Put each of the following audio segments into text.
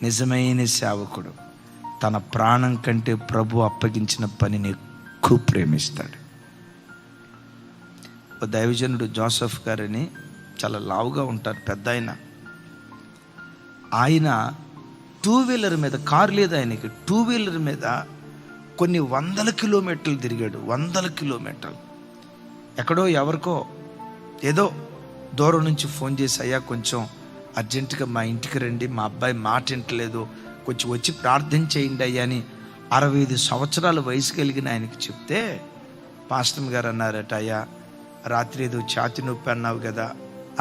నిజమైన సేవకుడు తన ప్రాణం కంటే ప్రభు అప్పగించిన పనిని ఎక్కువ ప్రేమిస్తాడు. ఓ దైవజనుడు జోసెఫ్ గారని చాలా లావుగా ఉంటారు, పెద్ద ఆయన 2 వీలర్ మీద, కారు లేదు ఆయనకి, 2 వీలర్ మీద కొన్ని 100 కిలోమీటర్లు తిరిగాడు. 100 కిలోమీటర్లు. ఎక్కడో ఎవరికో ఏదో దూరం నుంచి ఫోన్ చేసి, అయ్యా కొంచెం అర్జెంటుగా మా ఇంటికి రండి, మా అబ్బాయి మాట వింటలేదు, కొంచెం వచ్చి ప్రార్థన చేయండి అయ్యా అని 65 సంవత్సరాల వయసు కలిగిన ఆయనకి చెప్తే, పాస్టర్ గారు అన్నారట, అయ్యా రాత్రి ఏదో ఛాతి నొప్పి అన్నావు కదా,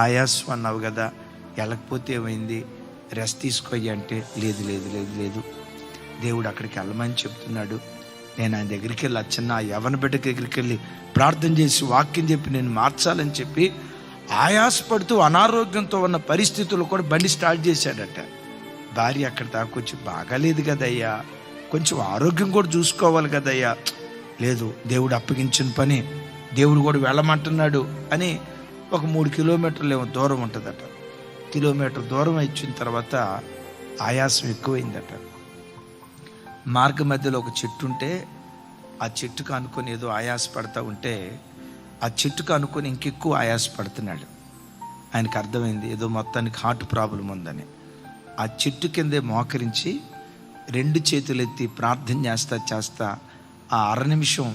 ఆయాసం అన్నావు కదా, వెళ్ళకపోతే ఏమైంది, రెస్ట్ తీసుకోయ్యా అంటే, లేదు లేదు లేదు లేదు దేవుడు అక్కడికి వెళ్ళమని చెప్తున్నాడు, నేను ఆయన దగ్గరికి వెళ్ళి అచ్చన్న ఆ యవన బిడ్డ దగ్గరికి వెళ్ళి ప్రార్థన చేసి వాక్యం చెప్పి నేను మార్చాలని చెప్పి ఆయాసపడుతూ అనారోగ్యంతో ఉన్న పరిస్థితుల్లో కూడా బండి స్టార్ట్ చేశాడట. భార్య అక్కడ దాకొచ్చి, బాగాలేదు కదయ్యా, కొంచెం ఆరోగ్యం కూడా చూసుకోవాలి కదయ్యా, లేదు దేవుడు అప్పగించిన పని దేవుడు కూడా వెళ్ళమంటున్నాడు అని ఒక 3 కిలోమీటర్లు ఏమో దూరం ఉంటుందట. కిలోమీటర్ దూరం ఇచ్చిన తర్వాత ఆయాసం ఎక్కువైందట. మార్గ మధ్యలో ఒక చెట్టు ఉంటే ఆ చెట్టుకు అనుకొని ఏదో ఆయాస పడతా ఉంటే ఆ చెట్టుకు అనుకొని ఇంకెక్కువ ఆయాస పడుతున్నాడు. ఆయనకు అర్థమైంది ఏదో మొత్తానికి హార్ట్ ప్రాబ్లం ఉందని. ఆ చెట్టు కిందే మోకరించి 2 చేతులు ఎత్తి ప్రార్థన చేస్తా ఆ 1/2 నిమిషం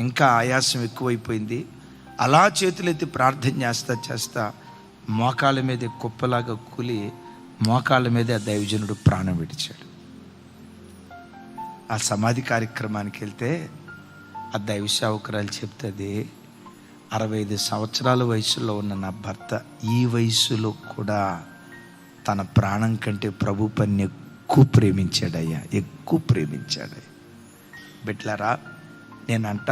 ఇంకా ఆయాసం ఎక్కువైపోయింది. అలా చేతులెత్తి ప్రార్థన చేస్తా మోకాళ్ళ మీద కుప్పలాగా కూలి మోకాళ్ళ మీదే ఆ దైవజనుడు ప్రాణం విడిచాడు. ఆ సమాధి కార్యక్రమానికి వెళ్తే ఆ దైవ సేవకురాలు చెప్తుంది, 65 సంవత్సరాల వయసులో ఉన్న నా భర్త ఈ వయసులో కూడా తన ప్రాణం కంటే ప్రభు పని ఎక్కువ ప్రేమించాడయ్యా, ఎక్కువ ప్రేమించాడయ్యా. బిడ్డలారా, నేనంట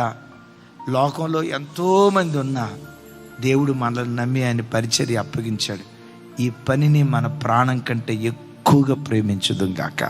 లోకంలో ఎంతోమంది ఉన్నా దేవుడు మనల్ని నమ్మి ఆయన పరిచర్య అప్పగించాడు. ఈ పనిని మన ప్రాణం కంటే ఎక్కువగా ప్రేమించుదుం గాక.